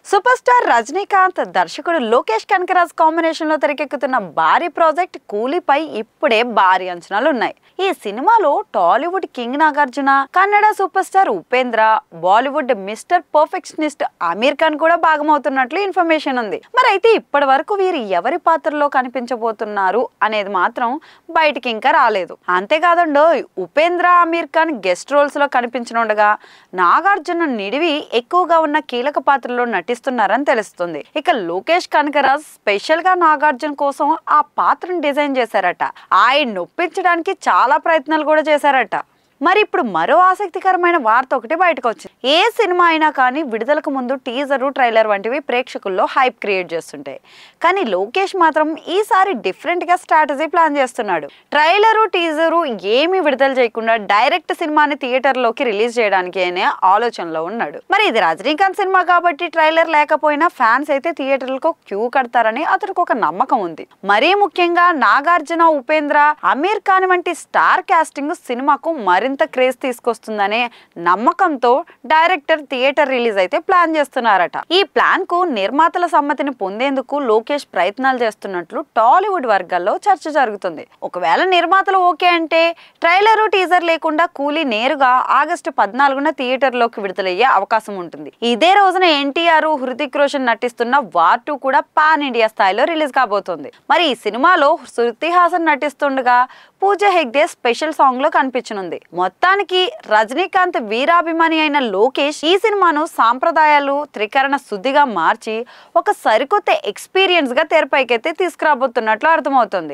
Super star Rajinikanth దర్శకుడు Lokesh Kanagaraj combination లో తెరకెక్కుతున్న భారీ ప్రాజెక్ట్ కూలీపై ఇప్పుడే భారీ అంచనాలు ఉన్నాయి. ఈ సినిమాలో Tollywood king Nagarjuna, Kannada super star Upendra, Bollywood mister perfectionist Aamir Khan కూడా భాగమవుతున్నట్లు ఇన్ఫర్మేషన్ ఉంది. మరి అయితే ఇప్పటి వరకు వీరు ఎవరి పాత్రలో కనిపించబోతున్నారు అనేది మాత్రం బయటికి ఇంకా రాలేదు. అంతేకాదండో, ఉపేంద్ర, ఆమీర్ ఖాన్ గెస్ట్ రోల్స్ లో కనిపించనుండగా నాగార్జున నిడివి ఎక్కువగా ఉన్న కీలక పాత్రలో నటిస్తున్నారని తెలుస్తుంది. ఇక లోకేష్ కనకరాజ్ స్పెషల్ గా నాగార్జున కోసం ఆ పాత్రను డిజైన్ చేశారట. ఆయన నొప్పించడానికి చాలా ప్రయత్నాలు కూడా చేశారట. మరి ఇప్పుడు మరో ఆసక్తికరమైన వార్త ఒకటి బయటకు వచ్చింది. ఏ సినిమా అయినా కానీ విడుదలకు ముందు టీజరు, ట్రైలర్ వంటివి ప్రేక్షకుల్లో హైప్ క్రియేట్ చేస్తుంటాయి. కానీ లోకేష్ మాత్రం ఈసారి డిఫరెంట్ గా స్ట్రాటజీ ప్లాన్ చేస్తున్నాడు. ట్రైలరు, టీజరు ఏమీ విడుదల చేయకుండా డైరెక్ట్ సినిమాని థియేటర్లోకి రిలీజ్ చేయడానికి అనే ఆలోచనలో ఉన్నాడు. మరి ఇది రజనీకాంత్ సినిమా కాబట్టి ట్రైలర్ లేకపోయినా ఫ్యాన్స్ అయితే థియేటర్లకు క్యూ కడతారని అతనికి ఒక నమ్మకం ఉంది. మరీ ముఖ్యంగా నాగార్జున, ఉపేంద్ర, ఆమీర్ ఖాన్ వంటి స్టార్ కాస్టింగ్ సినిమాకు మరింత క్రేజ్ తీసుకొస్తుందనే నమ్మకంతో డైరెక్టర్ థియేటర్ రిలీజ్ అయితే ప్లాన్ చేస్తున్నారట. ఈ ప్లాన్ కు నిర్మాతల సమ్మతిని పొందేందుకు లోకేష్ ప్రయత్నాలు చేస్తున్నట్లు టాలీవుడ్ వర్గాల్లో చర్చ జరుగుతుంది. ఒకవేళ నిర్మాతలు ఓకే అంటే ట్రైలరు, టీజర్ లేకుండా కూలీ నేరుగా ఆగస్టు 14న థియేటర్లోకి విడుదలయ్యే అవకాశం ఉంటుంది. ఇదే రోజున ఎన్టీఆర్, హృతిక్ రోషన్ నటిస్తున్న వార్ 2 కూడా పాన్ ఇండియా స్థాయిలో రిలీజ్ కాబోతోంది. మరి ఈ సినిమాలో శృతి హాసన్ నటిస్తుండగా పూజా హెగ్డే స్పెషల్ సాంగ్ లో కనిపించనుంది. మొత్తానికి రజనీకాంత్ వీరాభిమాని అయిన లోకేష్ ఈ సినిమాను సాంప్రదాయాలు, త్రికరణ శుద్ధిగా మార్చి ఒక సరికొత్త ఎక్స్పీరియన్స్ గా తెరపైకైతే తీసుకురాబోతున్నట్లు అర్థమవుతుంది.